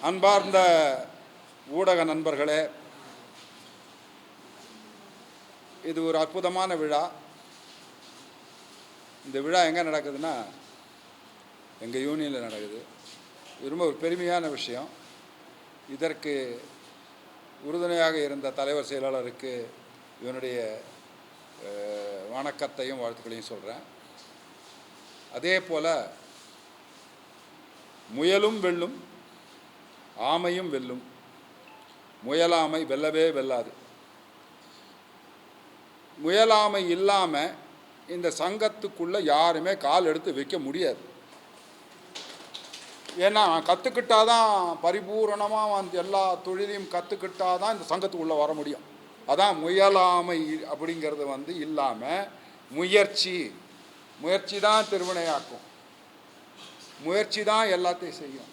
அன்பார்ந்த ஊடக நண்பர்களே, இது ஒரு அற்புதமான விழா. இந்த விழா எங்கே நடக்குதுன்னா எங்கள் யூனியனில் நடக்குது. இது ரொம்ப ஒரு பெருமையான விஷயம். இதற்கு உறுதுணையாக இருந்த தலைவர் செயலாளருக்கு இவனுடைய வணக்கத்தையும் வாழ்த்துக்களையும் சொல்கிறேன். அதே போல் முயலும் வெல்லும், ஆமையும் வெல்லும், முயலாமை வெல்லவே வெல்லாது. முயலாமை இல்லாமல் இந்த சங்கத்துக்குள்ளே யாருமே கால் எடுத்து வைக்க முடியாது. ஏன்னா கற்றுக்கிட்டாதான் பரிபூரணமாக எல்லா தொழிலையும் கற்றுக்கிட்டாதான் இந்த சங்கத்துக்குள்ளே வர முடியும். அதான் முயலாமை அப்படிங்கிறது இல்லாமல் முயற்சி தான் திருவினையாக்கும், முயற்சி தான் எல்லாத்தையும் செய்யும்.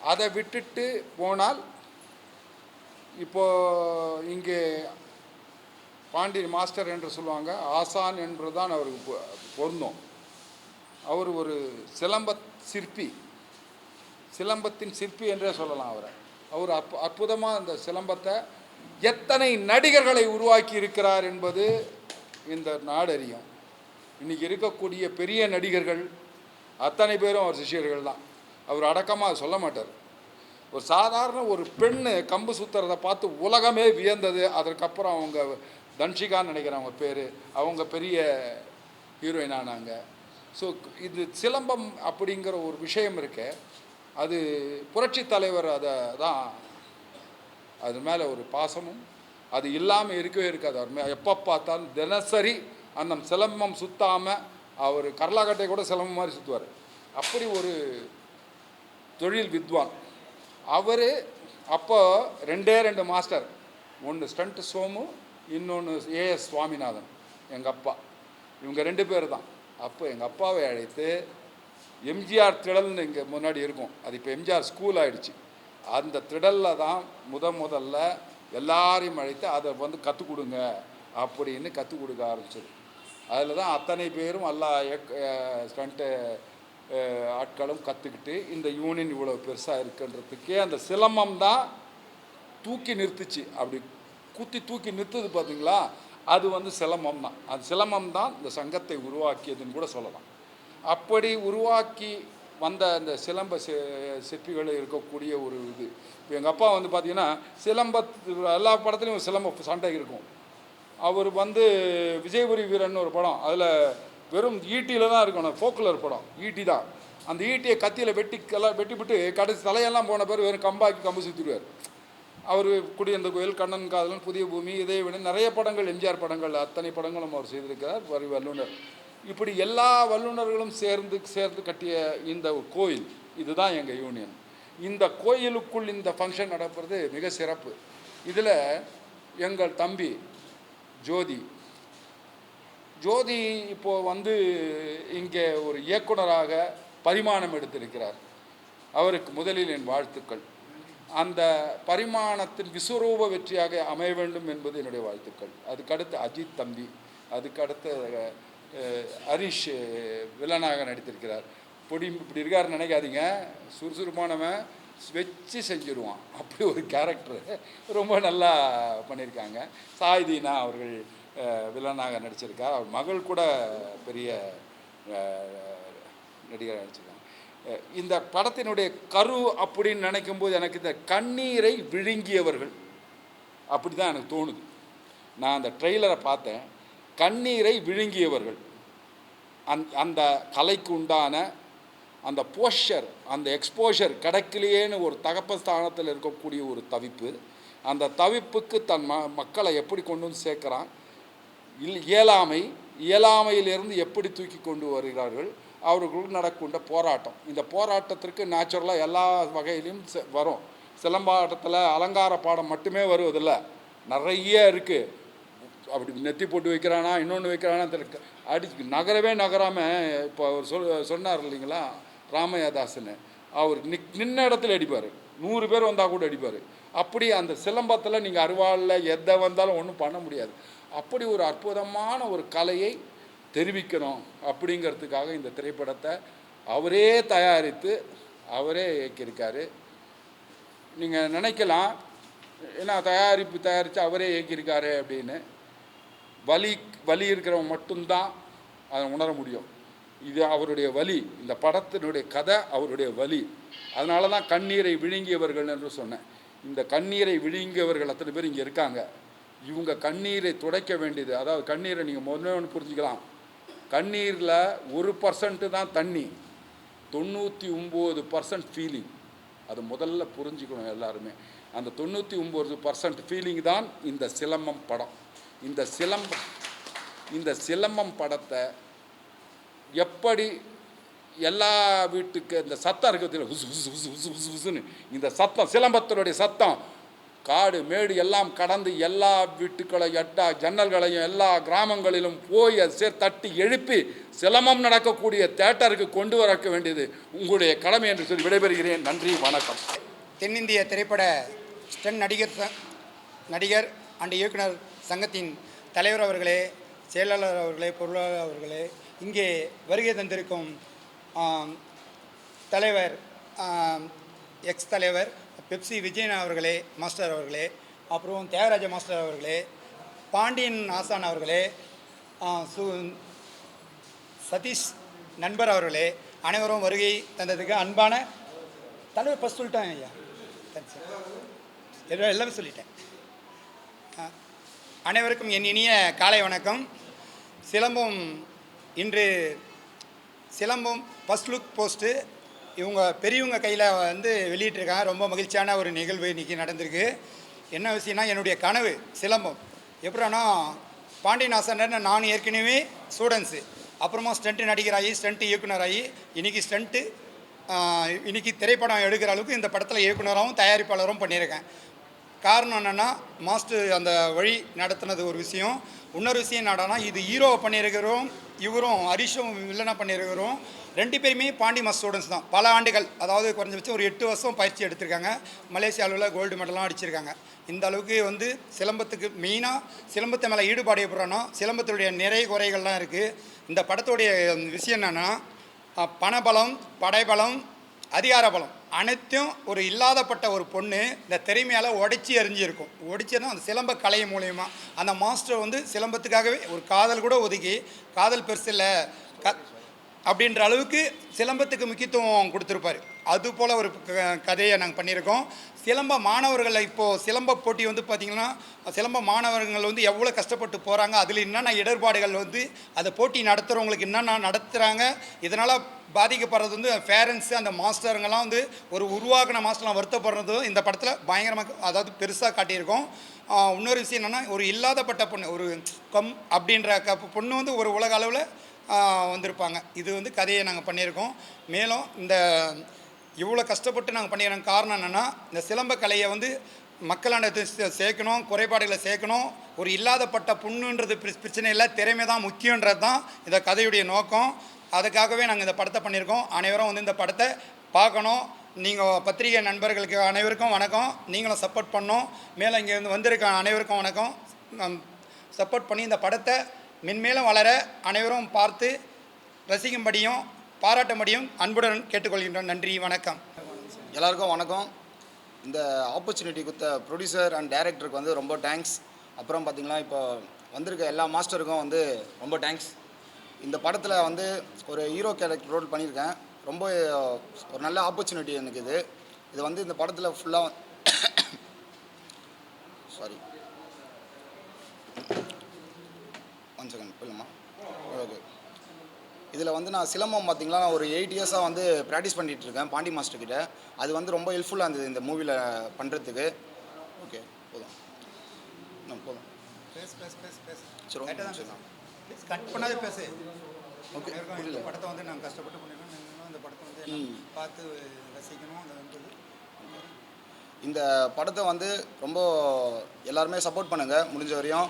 அதை விட்டுட்டு போனால் இப்போது இங்கே பாண்டி மாஸ்டர் என்று சொல்லுவாங்க, ஆசான் என்று தான் அவருக்கு பொருந்தும். அவர் ஒரு சிலம்பத்தின் சிற்பி என்றே சொல்லலாம் அவரை. அவர் அற்புதமாக அந்த சிலம்பத்தை எத்தனை நடிகர்களை உருவாக்கி இருக்கிறார் என்பது இந்த நாடறியும். இன்றைக்கி இருக்கக்கூடிய பெரிய நடிகர்கள் அத்தனை பேரும் அவர் சிஷியர்கள் தான். அவர் அடக்கமாக சொல்ல மாட்டார். ஒரு சாதாரண ஒரு பெண்ணு கம்பு சுற்றுறதை பார்த்து உலகமே வியந்தது. அதற்கப்புறம் அவங்க தன்ஷிகான்னு நினைக்கிறேன் அவங்க பேர், அவங்க பெரிய ஹீரோயின் ஆனாங்க. ஸோ இது சிலம்பம் அப்படிங்கிற ஒரு விஷயம் இருக்கு. அது புரட்சி தலைவர் அதை தான், அது மேலே ஒரு பாசமும் அது இல்லாமல் இருக்கவே இருக்காது. அவர் எப்போ பார்த்தாலும் தினசரி அந்த சிலம்பம் சுற்றாமல் அவர் கரலாக்கட்டை கூட சிலம்பம் மாதிரி சுற்றுவார். அப்படி ஒரு தொழில் வித்வான் அவர். அப்போ ரெண்டு மாஸ்டர், ஒன்று ஸ்டண்ட் சோமு, இன்னொன்று ஏஎஸ் சுவாமிநாதன், எங்கள் அப்பா. இவங்க 2 பேர் தான். அப்போ எங்கள் அப்பாவை அழைத்து எம்ஜிஆர் திடல்னு இங்கே முன்னாடி இருக்கும், அது இப்போ எம்ஜிஆர் ஸ்கூல் ஆகிடுச்சு. அந்த திடலில் தான் முதல்ல எல்லாரையும் அழைத்து அதை கற்றுக் கொடுங்க அப்படின்னு கற்றுக் கொடுக்க ஆரம்பிச்சது. அதில் தான் அத்தனை பேரும் எல்லா ஸ்டண்ட்டு ஆட்களும் கற்றுக்கிட்டு இந்த யூனியன் இவ்வளோ பெருசாக இருக்குன்றதுக்கே அந்த சிலம்பம் தான் தூக்கி நிறுத்துச்சு. அப்படி தூக்கி நிறுத்துது பார்த்தீங்களா, அது சிலம்பம் தான். அது சிலம்பம் தான் இந்த சங்கத்தை உருவாக்கியதுன்னு கூட சொல்லலாம். அப்படி உருவாக்கி வந்த அந்த சிலம்ப சிற்பிகள் இருக்கக்கூடிய ஒரு இது. இப்போ எங்கள் அப்பா பார்த்தீங்கன்னா எல்லா படத்துலையும் சிலம்ப சண்டை இருக்கும். அவர் விஜயபுரி வீரன் ஒரு படம், அதில் வெறும் ஈட்டியில் தான் இருக்கணும், ஃபோக்குலர் படம், ஈட்டி தான். அந்த ஈட்டியை கத்தியில் வெட்டிவிட்டு கடைசி தலையெல்லாம் போன பேர் வெறும் கம்பு சுற்றிடுவார். அவர் குடியிருந்த கோயில், கண்ணன் காதலன், புதிய பூமி, இதை விட நிறைய படங்கள், எம்ஜிஆர் படங்கள், அத்தனை படங்களும் அவர் செய்திருக்கிறார். வல்லுனர். இப்படி எல்லா வல்லுநர்களும் சேர்ந்து கட்டிய இந்த கோயில் இதுதான் எங்கள் யூனியன். இந்த கோயிலுக்குள் இந்த ஃபங்க்ஷன் நடப்பது மிக சிறப்பு. இதில் எங்கள் தம்பி ஜோதி இப்போது இங்கே ஒரு இயக்குனராக பரிமாணம் எடுத்திருக்கிறார். அவருக்கு முதலில் என் வாழ்த்துக்கள். அந்த பரிமாணத்தின் விஸ்வரூப வெற்றியாக அமைய வேண்டும் என்பது என்னுடைய வாழ்த்துக்கள். அதுக்கடுத்து அஜித் தம்பி, அதுக்கடுத்து ஹரிஷ் வில்லனாக நடித்திருக்கிறார். இப்படி இருக்காருன்னு நினைக்காதீங்க, சுறுசுறுப்பானவன், வச்சு செஞ்சுருவான். அப்படி ஒரு கேரக்டர் ரொம்ப நல்லா பண்ணியிருக்காங்க. சாய்தீனா அவர்கள் வில்லனாக நடிச்சிருக்கார். அவர் மகள் கூட பெரிய நடிகராக நடிச்சிருக்காங்க. இந்த படத்தினுடைய கரு அப்படின்னு நினைக்கும்போது எனக்கு இந்த கண்ணீரை விழுங்கியவர்கள் அப்படி தான் எனக்கு தோணுது. நான் அந்த ட்ரெய்லரை பார்த்தேன். கண்ணீரை விழுங்கியவர்கள், அந்த கலைக்கு உண்டான அந்த போஸ்டர், அந்த எக்ஸ்போஷர் கிடைக்கலையேன்னு ஒரு தகப்பஸ்தானத்தில் இருக்கக்கூடிய ஒரு தவிப்பு. அந்த தவிப்புக்கு தன் மக்களை எப்படி கொண்டு சேர்க்குறான், இயலாமையிலிருந்து எப்படி தூக்கி கொண்டு வருகிறார்கள், அவர்களுக்கு நடக்கின்ற போராட்டம். இந்த போராட்டத்திற்கு நேச்சுரலாக எல்லா வகையிலையும் வரும். சிலம்பாட்டத்தில் அலங்கார பாடம் மட்டுமே வருவதில்லை, நிறைய இருக்குது. அப்படி நெத்தி போட்டு வைக்கிறானா, இன்னொன்று வைக்கிறானா நகராமல் இப்போ அவர் சொன்னார் இல்லைங்களா, ராமையாதாசன். அவர் நின்ன இடத்துல அடிப்பார், 100 பேர் வந்தால் கூட அடிப்பார். அப்படி அந்த சிலம்பத்தில் நீங்கள் அருவாளில் எதை வந்தாலும் ஒன்றும் பண்ண முடியாது. அப்படி ஒரு அற்புதமான ஒரு கலையை தெரிவிக்கணும் அப்படிங்கிறதுக்காக இந்த திரைப்படத்தை அவரே தயாரித்து அவரே இயக்கியிருக்காரு. நீங்கள் நினைக்கலாம், ஏன்னா தயாரித்து அவரே இயக்கியிருக்காரு அப்படின்னு. வலி இருக்கிறவங்க மட்டும்தான் அதை உணர முடியும். இது அவருடைய வலி, இந்த படத்தினுடைய கதை அவருடைய வலி. அதனால தான் கண்ணீரை விழுங்கியவர்கள் என்று சொன்னேன். இந்த கண்ணீரை விழுங்கியவர்கள் அத்தனை பேர் இங்கே இருக்காங்க. இவங்க கண்ணீரை துடைக்க வேண்டியது, அதாவது கண்ணீரை நீங்கள் முதல்ல ஒன்று புரிஞ்சுக்கலாம், கண்ணீரில் 1% தான் தண்ணி, 99% ஃபீலிங். அது முதல்ல புரிஞ்சுக்கணும் எல்லாருமே. அந்த 99% ஃபீலிங் தான் இந்த சிலம்பம் படம். இந்த சிலம்பம் படத்தை எப்படி எல்லா வீட்டுக்கு இந்த சத்தம் இருக்கிறதுல உசுன்னு இந்த சத்தம், சிலம்பத்தினுடைய சத்தம் காடு மேடு எல்லாம் கடந்து எல்லா வீட்டுக்களையும் எல்லா ஜன்னல்களையும் எல்லா கிராமங்களிலும் போய் அது தட்டி எழுப்பி சிலம்பம் நடக்கக்கூடிய தேட்டருக்கு கொண்டு வர வேண்டியது உங்களுடைய கடமை என்று சொல்லி விடைபெறுகிறேன். நன்றி, வணக்கம். தென்னிந்திய திரைப்பட ஸ்டன் நடிகர் அண்ட் இயக்குனர் சங்கத்தின் தலைவர் அவர்களே, செயலாளர் அவர்களே, பொருளாளர் அவர்களே, இங்கே வருகை தந்திருக்கும் தலைவர், எக்ஸ் தலைவர் பெப்சி விஜயன் அவர்களே, மாஸ்டர் அவர்களே, அப்புறம் தியாகராஜ மாஸ்டர் அவர்களே, பாண்டியன் ஆசான் அவர்களே, சதீஷ் நண்பர் அவர்களே, அனைவரும் வருகை தந்ததுக்கு அன்பான தலைவர் ஃபஸ்ட் சொல்லிட்டேன் ஐயா, எல்லாமே சொல்லிட்டேன். அனைவருக்கும் என் இனிய காலை வணக்கம். சிலம்பம் ஃபஸ்ட் லுக் போஸ்ட்டு இவங்க பெரியவங்க கையில் வெளியிட்டிருக்காங்க. ரொம்ப மகிழ்ச்சியான ஒரு நிகழ்வு இன்றைக்கி நடந்திருக்கு. என்ன விஷயம்னா, என்னுடைய கனவு சிலம்பம் எப்படின்னா, பாண்டியன் ஆசானர் நான் ஏற்கனவே ஸ்டூடெண்ட்ஸு, அப்புறமா ஸ்டண்ட்டு நடிகராகி ஸ்டண்ட்டு இயக்குனராகி இன்றைக்கி திரைப்படம் எடுக்கிற அளவுக்கு இந்த படத்தில் இயக்குனராகவும் தயாரிப்பாளரும் பண்ணியிருக்கேன். காரணம் என்னென்னா, மாஸ்டர் அந்த வழி நடத்துனது ஒரு விஷயம். இன்னொரு விஷயம் என்னடானா, இது ஹீரோவை பண்ணியிருக்கிறோம், இவரும் ஹரிஷும் வில்லனாக பண்ணியிருக்கிறோம். 2 பேருமே பாண்டி மாஸ் ஸ்டூடெண்ட்ஸ் தான். பல ஆண்டுகள், அதாவது குறைஞ்சபட்சம் ஒரு 8 வருஷம் பயிற்சி எடுத்திருக்காங்க. மலேசியாவில் கோல்டு மெடலாம் அடிச்சிருக்காங்க. இந்த அளவுக்கு சிலம்பத்துக்கு மெயினாக சிலம்பத்தை மேலே ஈடுபாடு ஏற்படுறோன்னா, சிலம்பத்துடைய நிறைய குறைகள்லாம் இருக்குது. இந்த படத்துடைய விஷயம் என்னென்னா, பணபலம், படைபலம், அதிகார பலம் அனைத்தும் ஒரு இல்லாதப்பட்ட ஒரு பொண்ணு இந்த திறமையால் உடைச்சி எறிஞ்சிருக்கும். உடைச்சதும் அந்த சிலம்ப கலை மூலயமா அந்த மாஸ்டர் சிலம்பத்துக்காகவே ஒரு காதல் கூட ஒதுக்கி, காதல் பெருசு இல்லை அப்படின்ற அளவுக்கு சிலம்பத்துக்கு முக்கியத்துவம் கொடுத்துருப்பார். அதுபோல் ஒரு கதையை நாங்கள் பண்ணியிருக்கோம். சிலம்ப மாணவர்களை இப்போது சிலம்ப போட்டி பார்த்திங்கன்னா, சிலம்ப மாணவர்கள் எவ்வளோ கஷ்டப்பட்டு போகிறாங்க, அதில் என்னென்ன இடர்பாடுகள் அதை போட்டி நடத்துகிறவங்களுக்கு என்னென்ன நடத்துகிறாங்க, இதனால் பாதிக்கப்படுறது பேரண்ட்ஸு, அந்த மாஸ்டருங்கெல்லாம் ஒரு உருவாக்கின மாஸ்டர்லாம் வருத்தப்படுறதும் இந்த படத்தில் பயங்கரமாக, அதாவது பெருசாக காட்டியிருக்கோம். இன்னொரு விஷயம் என்னென்னா, ஒரு இல்லாதப்பட்ட பொண்ணு, ஒரு அப்படின்ற பொண்ணு ஒரு உலக அளவில் வந்திருப்பாங்க. இது கதையை நாங்கள் பண்ணியிருக்கோம். மேலும் இந்த இவ்வளோ கஷ்டப்பட்டு நாங்கள் பண்ணிடுறோம். காரணம் என்னென்னா, இந்த சிலம்ப கலையை மக்களாண்ட சேர்க்கணும், குறைபாடுகளை சேர்க்கணும். ஒரு இல்லாதப்பட்ட புண்ணுன்றது பிரச்சனை இல்லை, திறமை தான் முக்கியன்றது தான் இந்த கதையுடைய நோக்கம். அதுக்காகவே நாங்கள் இந்த படத்தை பண்ணியிருக்கோம். அனைவரும் இந்த படத்தை பார்க்கணும். நீங்கள் பத்திரிகை நண்பர்களுக்கு அனைவருக்கும் வணக்கம். நீங்களும் சப்போர்ட் பண்ணோம். மேலே இங்கே வந்திருக்க அனைவருக்கும் வணக்கம். சப்போர்ட் பண்ணி இந்த படத்தை மென்மேலும் வளர அனைவரும் பார்த்து ரசிக்கும்படியும் பாராட்டும்படியும் அன்புடன் கேட்டுக்கொள்கின்றோம். நன்றி, வணக்கம். எல்லாருக்கும் வணக்கம். இந்த ஆப்பர்ச்சுனிட்டி கொடுத்த ப்ரொடியூசர் அண்ட் டைரக்டருக்கு ரொம்ப தேங்க்ஸ். அப்புறம் பார்த்திங்கன்னா, இப்போ வந்திருக்க எல்லா மாஸ்டருக்கும் ரொம்ப தேங்க்ஸ். இந்த படத்தில் ஒரு ஹீரோ கேரக்டர் ரோல் பண்ணியிருக்கேன். ரொம்ப ஒரு நல்ல ஆப்பர்ச்சுனிட்டி எனக்கு இது இந்த படத்தில் ஃபுல்லாக சாரி 1 செகண்ட் இல்லைம்மா. ஓகே, இதில் நான் சிலம்பம் பார்த்திங்களா, நான் ஒரு 8 இயர்ஸாக ப்ராக்டிஸ் பண்ணிகிட்ருக்கேன் பாண்டி மாஸ்டர்கிட்ட. அது ரொம்ப ஹெல்ப்ஃபுல்லாக இருந்தது இந்த மூவியில் பண்ணுறதுக்கு. ஓகே, போதும் சரி, கட் பண்ணாத பேசு. ஓகே, இந்த படத்தை நாங்கள் கஷ்டப்பட்டு பண்ணிடுறோம். இந்த படத்தை பார்த்து ரசிக்கணும். இந்த படத்தை ரொம்ப எல்லாருமே சப்போர்ட் பண்ணுங்கள் முடிஞ்ச வரையும்.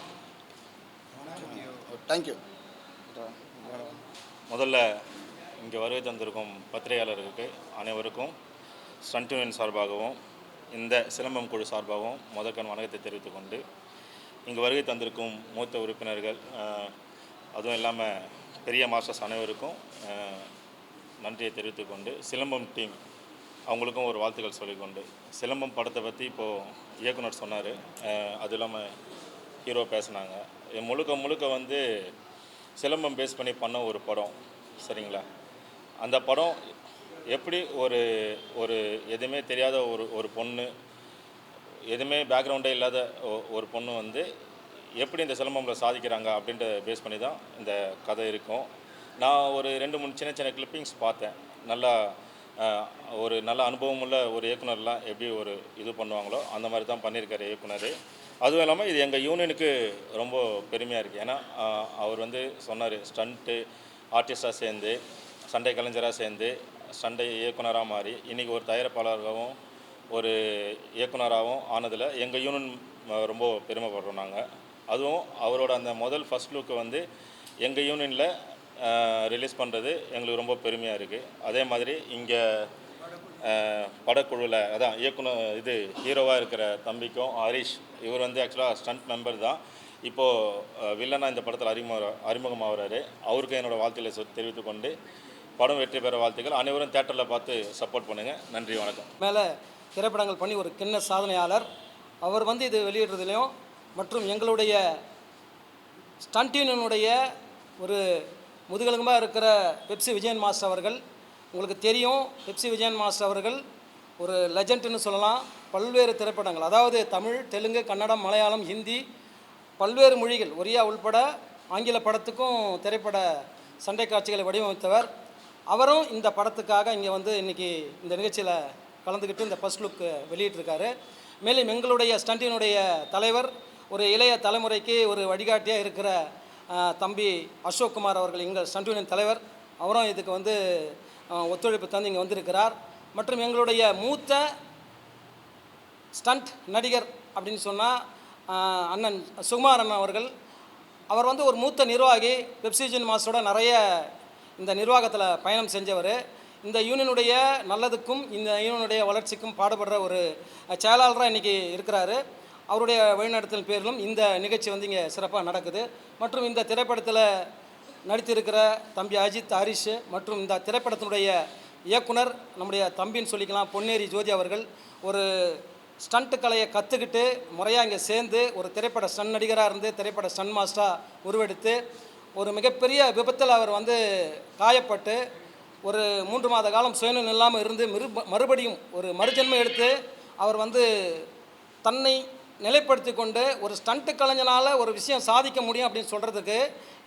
தேங்க்யூ. முதல்ல இங்கே வருகை தந்திருக்கும் பத்திரிகையாளர்களுக்கு அனைவருக்கும் ஸ்டண்ட் யூனியன் சார்பாகவும் இந்த சிலம்பம் குழு சார்பாகவும் முதற்கண் வணக்கத்தை தெரிவித்துக் கொண்டு, இங்கே வருகை தந்திருக்கும் மூத்த உறுப்பினர்கள், அதுவும் இல்லாமல் பெரிய மாஸ்டர்ஸ் அனைவருக்கும் நன்றியை தெரிவித்துக் கொண்டு, சிலம்பம் டீம் அவங்களுக்கும் ஒரு வாழ்த்துக்கள் சொல்லிக்கொண்டு, சிலம்பம் படத்தை பற்றி இப்போது இயக்குனர் சொன்னார். அது இல்லாமல் ஹீரோ பேசுனாங்க. முழுக்க முழுக்க வந்து சிலம்பம் பேஸ் பண்ணி பண்ண ஒரு படம், சரிங்களா? அந்த படம் எப்படி ஒரு ஒரு எதுவுமே தெரியாத ஒரு பொண்ணு, எதுவுமே பேக்ரவுண்டே இல்லாத ஒரு பொண்ணு வந்து எப்படி இந்த சிலம்பமில் சாதிக்கிறாங்க அப்படின்ட்டு பேஸ் பண்ணி தான் இந்த கதை இருக்கும். நான் ஒரு 2-3 சின்ன சின்ன கிளிப்பிங்ஸ் பார்த்தேன். நல்லா ஒரு நல்ல அனுபவம் உள்ள ஒரு இயக்குனர்லாம் எப்படி ஒரு இது பண்ணுவாங்களோ அந்த மாதிரி தான் பண்ணியிருக்காரு இயக்குனர். அதுவும் இல்லாமல் இது எங்கள் யூனியனுக்கு ரொம்ப பெருமையாக இருக்குது. ஏன்னா அவர் வந்து சொன்னார், ஸ்டண்ட்டு ஆர்டிஸ்டாக சேர்ந்து, சண்டை கலைஞராக சேர்ந்து, சண்டை இயக்குனராக மாறி இன்றைக்கி ஒரு தயாரிப்பாளராகவும் ஒரு இயக்குனராகவும் ஆனதில் எங்கள் யூனியன் ரொம்ப பெருமைப்படுறோம் நாங்கள். அதுவும் அவரோட அந்த ஃபஸ்ட் லுக்கு வந்து எங்கள் யூனியனில் ரிலீஸ் பண்ணுறது எங்களுக்கு ரொம்ப பெருமையாக இருக்குது. அதே மாதிரி இங்கே படக்குழுவில் அதான் இது ஹீரோவாக இருக்கிற தம்பிக்கும் ஹரிஷ், இவர் வந்து ஆக்சுவலாக ஸ்டண்ட் மெம்பர் தான். இப்போது வில்லனாக இந்த படத்தில் அறிமுகமாகிறாரு. அவருக்கு என்னோடய வாழ்த்துக்களை தெரிவித்துக்கொண்டு படம் வெற்றி பெற வாழ்த்துக்கள். அனைவரும் தேட்டரில் பார்த்து சப்போர்ட் பண்ணுங்கள். நன்றி, வணக்கம். மேலே திரைப்படங்கள் பண்ணி ஒரு கிண்ண சாதனையாளர் அவர் வந்து இது வெளியிடுறதுலையும் மற்றும் எங்களுடைய ஸ்டண்ட் யூனியனுடைய ஒரு முதுகெலும்பாக இருக்கிற பெப்சி விஜயன் மாஸ்டர் அவர்கள், உங்களுக்கு தெரியும், பெப்சி விஜயன் மாஸ்டர் அவர்கள் ஒரு லெஜண்ட்னு சொல்லலாம். பல்வேறு திரைப்படங்கள், அதாவது தமிழ், தெலுங்கு, கன்னடம், மலையாளம், ஹிந்தி, பல்வேறு மொழிகள், ஒரியா உள்பட ஆங்கில படத்துக்கும் திரைப்பட சண்டை காட்சிகளை வடிவமைத்தவர். அவரும் இந்த படத்துக்காக இங்கே வந்து இன்றைக்கி இந்த நிகழ்ச்சியில் கலந்துக்கிட்டு இந்த ஃபர்ஸ்ட் லுக் வெளியிட்டிருக்காரு. மேலும் எங்களுடைய ஸ்டண்டினுடைய தலைவர், ஒரு இளைய தலைமுறைக்கு ஒரு வழிகாட்டியாக இருக்கிற தம்பி அசோக் குமார் அவர்கள், எங்கள் ஸ்டண்ட் யூனியன் தலைவர், அவரும் இதுக்கு வந்து ஒத்துழைப்பு தந்து இங்கே வந்திருக்கிறார். மற்றும் எங்களுடைய மூத்த ஸ்டண்ட் நடிகர் அப்படின்னு சொன்னால் அண்ணன் சுகுமார் அண்ணன் அவர்கள், அவர் வந்து ஒரு மூத்த நிர்வாகி, பெப்சிஜன் மாஸ்டரோட நிறைய இந்த நிர்வாகத்தில் பயணம் செஞ்சவர். இந்த யூனியனுடைய நல்லதுக்கும் இந்த யூனியனுடைய வளர்ச்சிக்கும் பாடுபடுற ஒரு செயலாளராக இன்றைக்கி இருக்கிறாரு. அவருடைய வழிநடத்தல் பேரிலும் இந்த நிகழ்ச்சி வந்து இங்கே சிறப்பாக நடக்குது. மற்றும் இந்த திரைப்படத்தில் நடித்திருக்கிற தம்பி அஜித், ஹரிஷ் மற்றும் இந்த திரைப்படத்தினுடைய இயக்குனர் நம்முடைய தம்பின்னு சொல்லிக்கலாம், பொன்னேரி ஜோதி அவர்கள், ஒரு ஸ்டண்ட்டு கலையை கற்றுக்கிட்டு முறையாக இங்கே சேர்ந்து ஒரு திரைப்பட ஸ்டன் நடிகராக இருந்து திரைப்பட ஸ்டன் மாஸ்டராக உருவெடுத்து ஒரு மிகப்பெரிய விபத்தில் அவர் வந்து காயப்பட்டு ஒரு 3 மாத காலம் சுயநலம் இல்லாமல் இருந்து மறுபடியும் ஒரு மறுஜன்மை எடுத்து அவர் வந்து தன்னை நிலைப்படுத்தி கொண்டு ஒரு ஸ்டண்ட்டு கலைஞனால் ஒரு விஷயம் சாதிக்க முடியும் அப்படின்னு சொல்கிறதுக்கு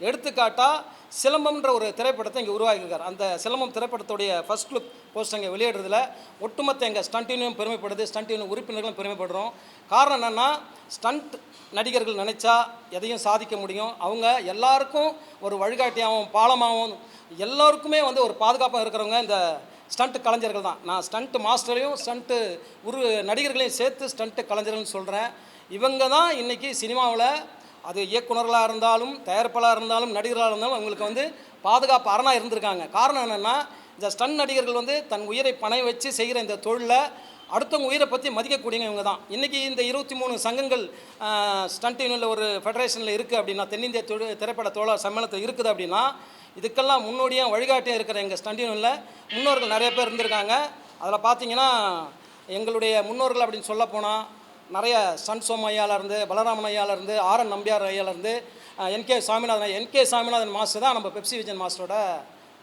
எடுத்துக்காட்டாக சிலம்பம்ன்ற ஒரு திரைப்படத்தை இங்கே உருவாக்கியிருக்கார். அந்த சிலம்பம் திரைப்படத்துடைய ஃபர்ஸ்ட் லுக் போஸ்ட் அங்கே வெளியிடுறதுல ஒட்டுமொத்த எங்கள் ஸ்டண்ட் யூனியனும் பெருமைப்படுது, ஸ்டண்ட் யூனியன் உறுப்பினர்களும் பெருமைப்படுறோம். காரணம் என்னென்னா, ஸ்டண்ட் நடிகர்கள் நினச்சா எதையும் சாதிக்க முடியும். அவங்க எல்லாருக்கும் ஒரு வழிகாட்டியாகவும் பாலமாகவும் எல்லோருக்குமே வந்து ஒரு பாதுகாப்பாக இருக்கிறவங்க இந்த ஸ்டண்ட்டு கலைஞர்கள் தான். நான் ஸ்டண்ட்டு மாஸ்டரையும் ஸ்டண்ட்டு நடிகர்களையும் சேர்த்து ஸ்டண்ட்டு கலைஞர்கள்னு சொல்கிறேன். இவங்க தான் இன்றைக்கி சினிமாவில் அது இயக்குனர்களாக இருந்தாலும் தயாரிப்பாளராக இருந்தாலும் நடிகர்களாக இருந்தாலும் அவங்களுக்கு வந்து பாதுகாப்பு அரணாக இருந்திருக்காங்க. காரணம் என்னென்னா, இந்த ஸ்டண்ட் நடிகர்கள் வந்து தன் உயிரை பணம் வச்சு செய்கிற இந்த தொழிலில் அடுத்தவங்க உயிரை பற்றி மதிக்கக்கூடியவங்க இவங்க தான். இன்றைக்கி இந்த 23 சங்கங்கள் ஸ்டண்ட் யூனியனில் ஒரு ஃபெடரேஷனில் இருக்குது அப்படின்னா, தென்னிந்திய திரைப்பட தோழர் சம்மேளனத்தில் இருக்குது அப்படின்னா, இதுக்கெல்லாம் முன்னோடியாக வழிகாட்டியாக இருக்கிற எங்கள் ஸ்டண்ட் யூனியனில் முன்னோர்கள் நிறைய பேர் இருந்திருக்காங்க. அதில் பார்த்தீங்கன்னா எங்களுடைய முன்னோர்கள் அப்படின்னு சொல்ல போனால் நிறைய ஸ்டண்ட் சோம் ஐயாவிலேருந்து, பலராமன் ஐயாவிலேருந்து, ஆர்என் நம்பியார் ஐயாவிலேருந்து, என்கே சாமிநாதன் மாஸ்டர் தான் நம்ம பெப்சி விஜயன் மாஸ்டரோட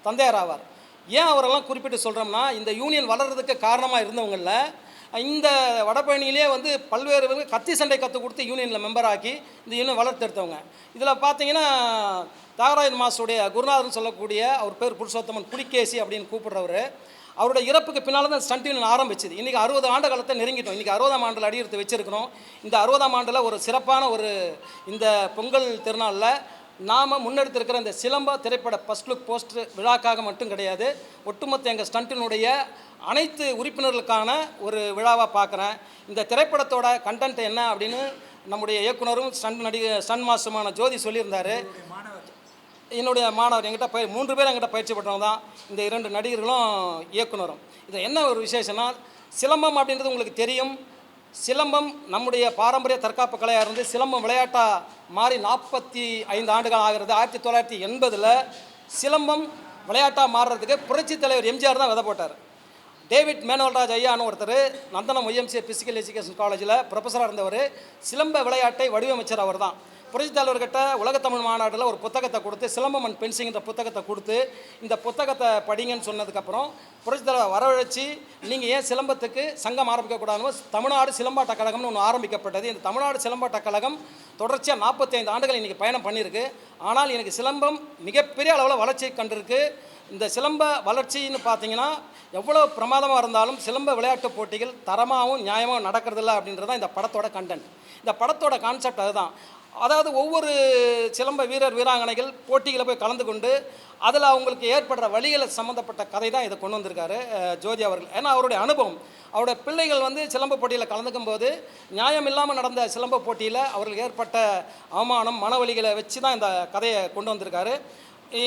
தந்தையார் ஆவார். ஏன் அவரெல்லாம் குறிப்பிட்டு சொல்கிறோம்னா, இந்த யூனியன் வளர்கிறதுக்கு காரணமாக இருந்தவங்களில் இந்த வடபழனியிலே வந்து பல்வேறு கத்தி சண்டை கற்றுக் கொடுத்து யூனியனில் மெம்பர் ஆக்கி இந்த யூனியன் வளர்த்தெடுத்தவங்க. இதில் பார்த்தீங்கன்னா தியாகராஜன் மாஸ்டருடைய குருநாதர்னு சொல்லக்கூடிய அவர் பேர் புருஷோத்தமன் புலிகேசி அப்படின்னு கூப்பிடுறவர், அவருடைய இறப்புக்கு பின்னால் தான் ஸ்டண்ட் யூனியன் ஆரம்பிச்சுது. இன்றைக்கி 60 ஆண்டு காலத்தை நெருங்கிட்டோம். இன்றைக்கி 60ஆம் ஆண்டில் அடியெடுத்து வச்சுருக்கிறோம். இந்த 60ஆம் ஆண்டில் ஒரு சிறப்பான ஒரு இந்த பொங்கல் திருநாளில் நாம் முன்னெடுத்திருக்கிற இந்த சிலம்ப திரைப்பட ஃபர்ஸ்ட் லுக் போஸ்டர் விழாக்காக மட்டும் கிடையாது, ஒட்டுமொத்த எங்கள் ஸ்டண்ட்டினுடைய அனைத்து உறுப்பினர்களுக்கான ஒரு விழாவாக பார்க்குறேன். இந்த திரைப்படத்தோட கண்டென்ட் என்ன அப்படின்னு நம்முடைய இயக்குனரும் ஸ்டண்ட் மாஸ்டருமான ஜோதி சொல்லியிருந்தார். என்னுடைய மாணவர் என்கிட்ட 3 பேர் என்கிட்ட பயிற்சி பெற்றவங்க தான் இந்த 2 நடிகர்களும் இயக்குனரும். இது என்ன ஒரு விசேஷம்னா, சிலம்பம் அப்படின்றது உங்களுக்கு தெரியும். சிலம்பம் நம்முடைய பாரம்பரிய தற்காப்பு கலையாக இருந்து சிலம்பம் விளையாட்டாக மாறி 45 ஆண்டுகள் ஆகிறது. 1980 சிலம்பம் விளையாட்டாக மாறுறதுக்கு புரட்சித் தலைவர் எம்ஜிஆர் தான் விதை போட்டார். டேவிட் மேனுவல்ராஜ் ஐயான்னு ஒருத்தர் நந்தனம் ஒய்எம்சி பிசிக்கல் எஜுகேஷன் காலேஜில் ப்ரொஃபஸராக இருந்தவர். சிலம்ப விளையாட்டை வடிவமைச்சர் அவர் தான். புரட்சித் தலைவர்கிட்ட உலகத்தமிழ் மாநாட்டில் ஒரு புத்தகத்தை கொடுத்து, சிலம்பம் அண்ட் பென்சிங்கிற புத்தகத்தை கொடுத்து, இந்த புத்தகத்தை படிங்கன்னு சொன்னதுக்கப்புறம் புரட்சித் தலைவர் வரவழைச்சி, நீங்கள் ஏன் சிலம்பத்துக்கு சங்கம் ஆரம்பிக்கக்கூடாதுன்னு தமிழ்நாடு சிலம்பாட்ட கழகம்னு ஒன்று ஆரம்பிக்கப்பட்டது. இந்த தமிழ்நாடு சிலம்பாட்ட கழகம் தொடர்ச்சியாக 45 ஆண்டுகள் இன்றைக்கி பயணம் பண்ணியிருக்கு. ஆனால் எனக்கு சிலம்பம் மிகப்பெரிய அளவில் வளர்ச்சி கண்டிருக்கு. இந்த சிலம்ப வளர்ச்சின்னு பார்த்தீங்கன்னா எவ்வளோ பிரமாதமாக இருந்தாலும் சிலம்ப விளையாட்டு போட்டிகள் தரமாகவும் நியாயமாகவும் நடக்கிறதில்ல அப்படின்றது தான் இந்த படத்தோட கண்டென்ட். இந்த படத்தோட கான்செப்ட் அதுதான். அதாவது ஒவ்வொரு சிலம்ப வீரர் வீராங்கனைகள் போட்டிகளை போய் கலந்து கொண்டு அதில் அவங்களுக்கு ஏற்படுற வழிகளை சம்மந்தப்பட்ட கதை தான் இதை கொண்டு வந்திருக்காரு ஜோதி அவர்கள். ஏன்னா அவருடைய அனுபவம், அவருடைய பிள்ளைகள் வந்து சிலம்ப போட்டியில் கலந்துக்கும் போது நியாயம் இல்லாமல் நடந்த சிலம்ப போட்டியில் அவர்களுக்கு ஏற்பட்ட அவமானம் மனவழிகளை வச்சு தான் இந்த கதையை கொண்டு வந்திருக்காரு.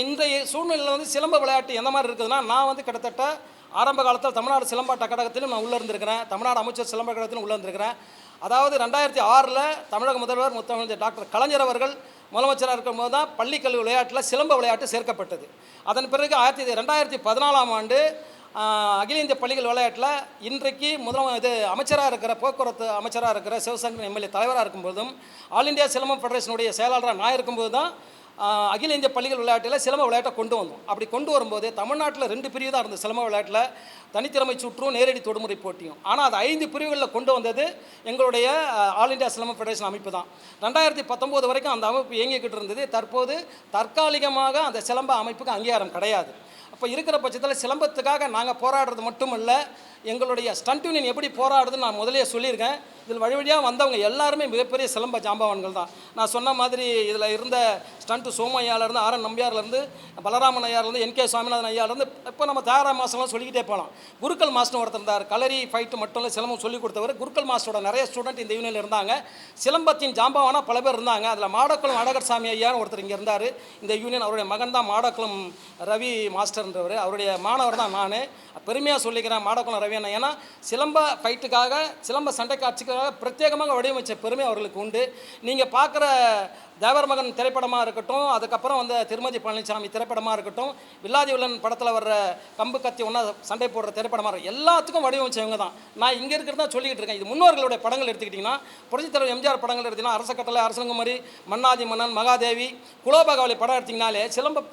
இன்றைய சூழ்நிலையில் வந்து சிலம்ப விளையாட்டு எந்த மாதிரி இருக்குதுன்னா, நான் வந்து கிட்டத்தட்ட ஆரம்ப காலத்தில் தமிழ்நாடு சிலம்பாட்ட கழகத்திலும் நான் உள்ளே இருந்திருக்கிறேன், தமிழ்நாடு அமைச்சர் சிலம்ப கழகத்திலும் உள்ளே இருந்திருக்கிறேன். அதாவது 2006 தமிழக முதல்வர் முத்தமிழ் டாக்டர் கலைஞர் அவர்கள் முதலமைச்சராக இருக்கும்போது தான் பள்ளிக்கல்வி விளையாட்டில் சிலம்ப விளையாட்டு சேர்க்கப்பட்டது. அதன் பிறகு 2014 அகில இந்திய பள்ளிகள் விளையாட்டில் இன்றைக்கு அமைச்சராக இருக்கிற போக்குவரத்து அமைச்சராக இருக்கிற சிவசங்கரன் எம்எல்ஏ தலைவராக இருக்கும்போதும், ஆல் இந்தியா சிலம்பம் ஃபெடரேஷனுடைய செயலாளராக நான் இருக்கும்போது தான் அகில இந்திய பள்ளிகள் விளையாட்டில் சிலம்ப விளையாட்டை கொண்டு வந்தோம். அப்படி கொண்டு வரும்போது தமிழ்நாட்டில் 2 பிரிவு தான் இருந்தது சிலம்ப விளையாட்டில், தனித்திறமை சுற்றும் நேரடி தொடுமுறை போட்டியும். ஆனால் அது 5 பிரிவுகளில் கொண்டு வந்தது எங்களுடைய ஆல் இந்தியா சிலம்பம் ஃபெடரேஷன் அமைப்பு தான். 2019 வரைக்கும் அந்த அமைப்பு இயங்கிக்கிட்டு இருந்தது. தற்போது தற்காலிகமாக அந்த சிலம்ப அமைப்புக்கு அங்கீகாரம் கிடையாது. அப்போ இருக்கிற பட்சத்தில் சிலம்பத்துக்காக நாங்கள் போராடுறது மட்டுமல்ல, எங்களுடைய ஸ்டண்ட் யூனியன் எப்படி போராடுதுன்னு நான் முதலே சொல்லியிருக்கேன். இதில் வழியாக வந்தவங்க எல்லாருமே மிகப்பெரிய சிலம்ப ஜாம்பவான்கள் தான். நான் சொன்ன மாதிரி இதில் இருந்த ஸ்டண்ட்டு சோமையாலேருந்து ஆர்என் நம்பியார்லேருந்து பலராமன் ஐயாலேருந்து என்கே சுவாமிநாதன் ஐயாலேருந்து இப்போ நம்ம தயாரா மாதம்லாம் சொல்லிக்கிட்டே போகலாம். குருக்கள் மாஸ்டர் ஒருத்தர் இருந்தார், கலரி ஃபைட்டு மட்டும் இல்லை சிலம்பம் சொல்லிக் கொடுத்தவர். குருக்கள் மாஸ்டரோட நிறைய ஸ்டூடெண்ட் இந்த யூனியனில் இருந்தாங்க. சிலம்பத்தின் ஜாம்பவானா பல பேர் இருந்தாங்க. அதில் மாடக்குளம் அழகர் சாமி ஐயான்னு ஒருத்தர் இங்கே இருந்தார். இந்த யூனியன் அவருடைய மகன் தான் மாடக்குளம் ரவி மாஸ்டர்ன்றவர், அவருடைய மாணவர் தான் நான். பெருமையாக சொல்லிக்கிறேன் மாடக்குளம் ரவி அண்ணா. ஏன்னா சிலம்ப ஃபைட்டுக்காக சிலம்ப சண்டை காட்சிக்காக பிரத்யேகமாக வடிவமைச்ச பெருமை அவர்களுக்கு உண்டு. நீங்கள் பார்க்குற தேவர் மகன் திரைப்படமாக இருக்கட்டும், அதுக்கப்புறம் வந்து திருமதி பழனிசாமி திரைப்படமாக இருக்கட்டும், வில்லாதி வில்லன் படத்தில் வர்ற கம்பு கத்தி ஒன்றா சண்டை போடுற திரைப்படமாக இருக்கும், எல்லாத்துக்கும் வடிவமைச்சவங்க தான். நான் இங்கே இருக்கிறதா சொல்லிக்கிட்டு இருக்கேன். இது முன்னோர்களுடைய படங்கள் எடுத்துக்கிட்டிங்கன்னா, புரட்சித் தலைவர் எம்ஜிஆர் படங்கள் எடுத்திங்கன்னா அரச கட்டளை, அரசங்குமரி, மன்னாதி மன்னன், மகாதேவி, குலோபகாவலி படம் எடுத்திங்கனாலே சிலம்ப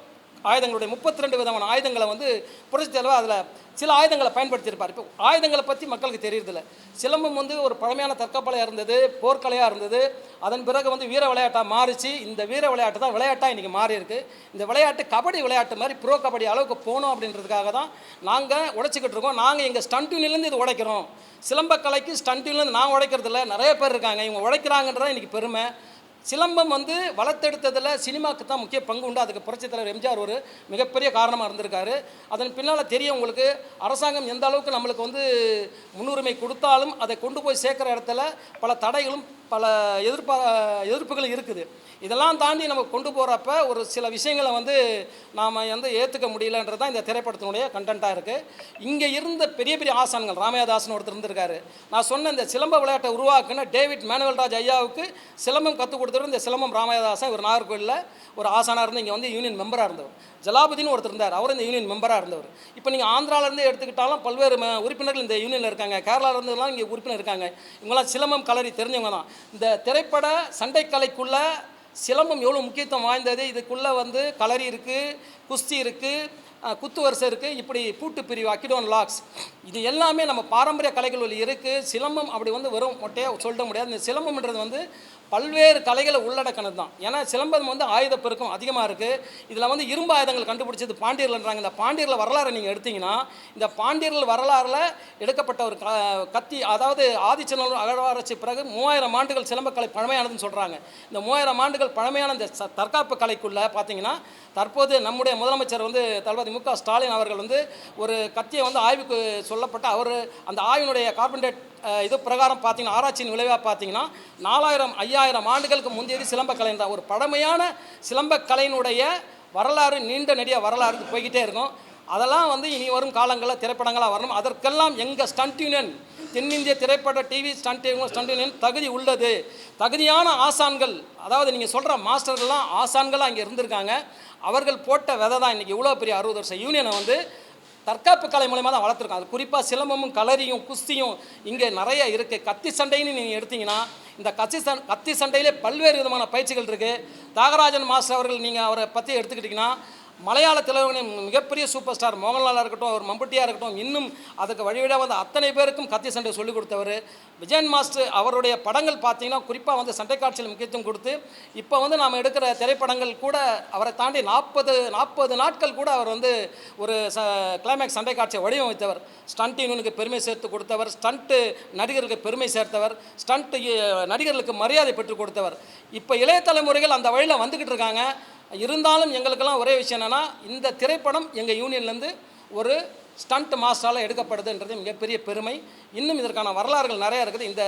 ஆயுதங்களுடைய 32 விதமான ஆயுதங்களை வந்து புரட்சித் தலைவர் அதில் சில ஆயுதங்களை பயன்படுத்தியிருப்பார். இப்போ ஆயுதங்களை பற்றி மக்களுக்கு தெரியறதில்ல. சிலம்பம் வந்து ஒரு பழமையான தற்காப்பலையாக இருந்தது, போர்க்கலையாக இருந்தது. அதன் பிறகு வந்து வீர விளையாட்டாக மாறிச்சு. இந்த வீர விளையாட்டு தான் விளையாட்டாக இன்றைக்கி மாறி இருக்குது. இந்த விளையாட்டு கபடி விளையாட்டு மாதிரி ப்ரோ கபடி அளவுக்கு போகணும் அப்படின்றதுக்காக தான் நாங்கள் உடைச்சிக்கிட்டு இருக்கோம். நாங்கள் எங்கள் ஸ்டண்ட் யூனியன்லேருந்து இது உடைக்கிறோம். சிலம்பக்கலைக்கு ஸ்டண்ட் யூனியன்லேருந்து நாங்கள் உடைக்கிறதில்ல, நிறைய பேர் இருக்காங்க, இவங்க உடைக்கிறாங்கன்றதான் இன்றைக்கி பெருமை. சிலம்பம் வந்து வளர்த்தெடுத்ததில் சினிமாவுக்கு தான் முக்கிய பங்கு உண்டு. அதுக்கு புரட்சித் தலைவர் எம்ஜிஆர் ஒரு மிகப்பெரிய காரணமாக இருந்திருக்காரு. அதன் பின்னால் தெரியும் உங்களுக்கு, அரசாங்கம் எந்த அளவுக்கு நம்மளுக்கு வந்து முன்னுரிமை கொடுத்தாலும் அதை கொண்டு போய் சேர்க்குற இடத்துல பல தடைகளும் பல எதிர்ப்புகளும் இருக்குது. இதெல்லாம் தாண்டி நம்ம கொண்டு போகிறப்ப ஒரு சில விஷயங்களை வந்து நாம் வந்து ஏற்றுக்க முடியலன்றது தான் இந்த திரைப்படத்தினுடைய கண்டென்ட்டாக இருக்குது. இங்கே இருந்த பெரிய பெரிய ஆசான்கள், ராமையாதாசன் ஒருத்தர் இருந்திருக்காரு. நான் சொன்ன இந்த சிலம்ப விளையாட்டை உருவாக்குன டேவிட் மேனுவல்ராஜ் ஐயாவுக்கு சிலம்பம் கற்றுக் கொடுத்தவர் இந்த சிலம்பம் ராமையாதாசன். இவர் நாகர்கோவிலில் ஒரு ஆசானாக இருந்து இங்கே வந்து யூனியன் மெம்பராக இருந்தவர். ஜலாபுதீன் ஒருத்தர் இருந்தார், அவர் இந்த யூனியன் மெம்பராக இருந்தவர். இப்போ நீங்கள் ஆந்திராவிலேருந்து எடுத்துக்கிட்டாலும் பல்வேறு உறுப்பினர்கள் இந்த யூனியனில் இருக்காங்க, கேரளாவிலேருந்துலாம் இங்கே உறுப்பினர் இருக்காங்க. இவங்களாம் சிலம்பம் கலரி தெரிஞ்சவங்க தான். இந்த திரைப்பட சண்டைக்கலைக்குள்ளே சிலம்பம் எவ்வளோ முக்கியத்துவம் வாய்ந்தது. இதுக்குள்ளே வந்து கலரி இருக்குது, குஸ்தி இருக்குது, குத்து வரிசை இருக்குது, இப்படி பூட்டு பிரிவு, அக்கிடோன் லாக்ஸ், இது எல்லாமே நம்ம பாரம்பரிய கலைகள் இருக்குது. சிலம்பம் அப்படி வந்து வெறும் மொட்டையாக சொல்ல முடியாது. இந்த சிலம்பம்ன்றது வந்து பல்வேறு கலைகளை உள்ளடக்கினது தான். ஏன்னா சிலம்பம் வந்து ஆயுத பெருக்கம் அதிகமாக இருக்குது. இதில் வந்து இரும்பு ஆயுதங்கள் கண்டுபிடிச்சது பாண்டியர்கள்ன்றாங்க. இந்த பாண்டியர்கள் வரலாறு நீங்கள் எடுத்திங்கன்னா, இந்த பாண்டியர்கள் வரலாறில் எடுக்கப்பட்ட ஒரு கத்தி, அதாவது ஆதிச்சநல்லூர் அகழ்வாராய்ச்சி பிறகு 3000 ஆண்டுகள் சிலம்பக்கலை பழமையானதுன்னு சொல்கிறாங்க. இந்த 3000 ஆண்டுகள் பழமையான இந்த தற்காப்பு கலைக்குள்ளே பார்த்தீங்கன்னா, தற்போது நம்முடைய முதலமைச்சர் வந்து தளபதி மு க ஸ்டாலின் அவர்கள் வந்து ஒரு கத்தியை வந்து ஆய்வுக்கு சொல்லப்பட்ட அவர் அந்த ஆய்வினுடைய கார்பன்டேட் இது பிரகாரம் பார்த்தீங்கன்னா, ஆராய்ச்சியின் விளைவாக பார்த்தீங்கன்னா 4000-5000 ஆண்டுகளுக்கு முந்தையது சிலம்பக்கலை தான். ஒரு பழமையான சிலம்பக்கலையினுடைய வரலாறு நீண்ட நெடிய வரலாறு போய்கிட்டே இருக்கும். அதெல்லாம் வந்து இனி வரும் காலங்களில் திரைப்படங்களாக வரணும். அதற்கெல்லாம் எங்கள் ஸ்டண்ட் யூனியன், தென்னிந்திய திரைப்பட டிவி ஸ்டண்ட் யூனியன் தகுதி உள்ளது. தகுதியான ஆசான்கள், அதாவது நீங்கள் சொல்கிற மாஸ்டர்கள்லாம் ஆசான்களாக இங்கே இருந்திருக்காங்க. அவர்கள் போட்ட விதை தான் இன்றைக்கி இவ்வளோ பெரிய 60 வருஷ யூனியனை வந்து தற்காப்பு கலை மூலமாக தான் வளர்த்துருக்கோம். அது குறிப்பாக சிலம்பமும் களரியும் குஸ்தியும் இங்கே நிறைய இருக்குது. கத்தி சண்டைன்னு நீங்கள் எடுத்தீங்கன்னா இந்த கத்தி சண்டையிலே பல்வேறு விதமான பயிற்சிகள் இருக்குது. தியாகராஜன் மாஸ்டர் அவர்கள் நீங்கள் அவரை பற்றி எடுத்துக்கிட்டிங்கன்னா மலையாள திரையுலகின் மிகப்பெரிய சூப்பர் ஸ்டார் மோகன்லாலாக இருக்கட்டும், அவர் மம்புட்டியாக இருக்கட்டும், இன்னும் அதுக்கு வழிவிடாக வந்து அத்தனை பேருக்கும் கத்தி சண்டை சொல்லிக் கொடுத்தவர். விஜயன் மாஸ்டர் அவருடைய படங்கள் பார்த்தீங்கன்னா குறிப்பாக வந்து சண்டை காட்சியில் முக்கியத்துவம் கொடுத்து இப்போ வந்து நாம் எடுக்கிற திரைப்படங்கள் கூட அவரை தாண்டி 40 நாட்கள் கூட அவர் வந்து ஒரு கிளைமேக்ஸ் சண்டை காட்சியை வடிவமைத்தவர். ஸ்டண்ட் யூனியனுக்கு பெருமை சேர்த்து கொடுத்தவர், ஸ்டண்ட்டு நடிகர்களுக்கு பெருமை சேர்த்தவர், ஸ்டண்ட் நடிகர்களுக்கு மரியாதை பெற்றுக் கொடுத்தவர். இப்போ இளைய தலைமுறைகள் அந்த வழியில் வந்துக்கிட்டு இருக்காங்க. இருந்தாலும் எங்களுக்கெல்லாம் ஒரே விஷயம் என்னென்னா, இந்த திரைப்படம் எங்கள் யூனியன்லேருந்து ஒரு ஸ்டண்ட் மாஸ்டரால் எடுக்கப்படுதுன்றது மிகப்பெரிய பெருமை. இன்னும் இதற்கான வரலாறுகள் நிறையா இருக்குது. இந்த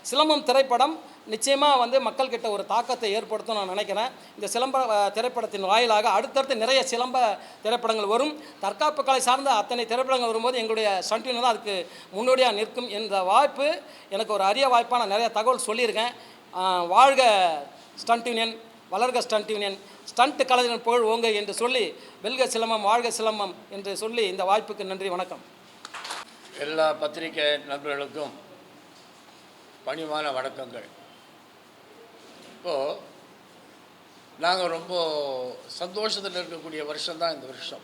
சிலம்பம் திரைப்படம் நிச்சயமாக வந்து மக்கள்கிட்ட ஒரு தாக்கத்தை ஏற்படுத்தும் நான் நினைக்கிறேன். இந்த சிலம்ப திரைப்படத்தின் வாயிலாக அடுத்தடுத்து நிறைய சிலம்ப திரைப்படங்கள் வரும். தற்காப்பு கலை சார்ந்த அத்தனை திரைப்படங்கள் வரும்போது எங்களுடைய ஸ்டண்ட் யூனியன் தான் அதுக்கு முன்னோடியாக நிற்கும். இந்த வாய்ப்பு எனக்கு ஒரு அரிய வாய்ப்பாக நான் நிறைய தகவல் சொல்லியிருக்கேன். வாழ்க ஸ்டண்ட் யூனியன், வளர்க ஸ்டண்ட் யூனியன், ஸ்டண்ட் கலைஞர் புகழ் ஓங்க என்று சொல்லி வெல்க சிலம்பம் வாழ்க சிலம்பம் என்று சொல்லி இந்த வாய்ப்புக்கு நன்றி, வணக்கம். எல்லா பத்திரிகை நண்பர்களுக்கும் பணிவான வணக்கங்கள். இப்போது நாங்கள் ரொம்ப சந்தோஷத்தில் இருக்கக்கூடிய வருஷம்தான் இந்த வருஷம்.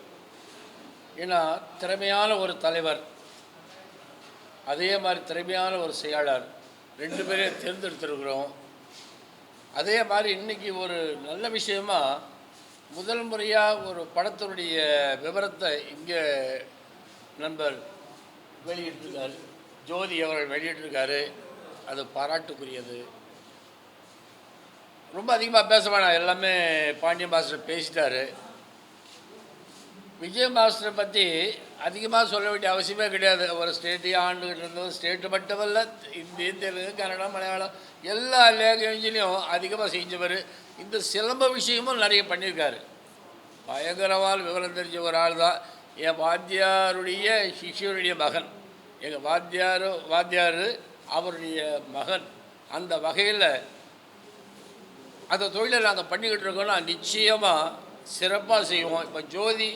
ஏன்னா திறமையான ஒரு தலைவர், அதே மாதிரி திறமையான ஒரு செயலாளர், 2 பேரையும் தேர்ந்தெடுத்திருக்கிறோம். அதே மாதிரி இன்றைக்கி ஒரு நல்ல விஷயமா முதல் முறையாக ஒரு படத்தினுடைய விவரத்தை இங்கே நண்பர் வெளியிட்டிருக்கார், ஜோதி அவர்கள் வெளியிட்டிருக்காரு. அது பாராட்டுக்குரியது. ரொம்ப அதிகமாக பேச வேணாம், எல்லாமே பாண்டிய மாஸ்டர் பேசிட்டாரு. விஜய் மாஸ்டரை பற்றி அதிகமாக சொல்ல வேண்டிய அவசியமே கிடையாது. ஒரு ஸ்டேட்டையே ஆண்டுகிட்டு இருந்தது. ஸ்டேட்டு மட்டுமல்ல, இந்தி, தெலுங்கு, கன்னடம், மலையாளம் எல்லா லாங்குவேஜ்லேயும் அதிகமாக செஞ்சவர். இந்த சிலம்ப விஷயமும் நிறைய பண்ணியிருக்காரு. பயங்கரவால் விவரம் தெரிஞ்ச ஒரு ஆள் தான். என் வாத்தியாருடைய சிஷியருடைய மகன், எங்கள் வாத்தியார் அவருடைய மகன். அந்த வகையில் அந்த தொழிலை நாங்கள் பண்ணிக்கிட்டு இருக்கோம்னா நிச்சயமாக சிறப்பாக செய்வோம். இப்போ ஜோதி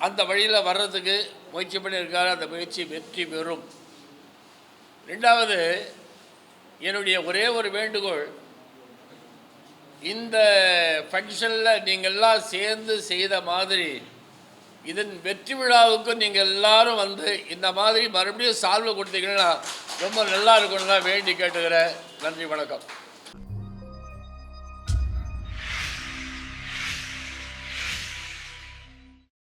அந்த வழியில் வர்றதுக்கு முயற்சி பண்ணியிருக்காரு. அந்த முயற்சி வெற்றி பெறும். 2வது என்னுடைய ஒரே ஒரு வேண்டுகோள், இந்த ஃபங்க்ஷனில் நீங்கள்லாம் சேர்ந்து செய்த மாதிரி இதன் வெற்றி விழாவுக்கும் நீங்கள் எல்லாரும் வந்து இந்த மாதிரி மறுபடியும் சால்வை கொடுத்தீங்கன்னா ரொம்ப நல்லா இருக்கும்னு தான் வேண்டி கேட்டுக்கிறேன். நன்றி, வணக்கம்.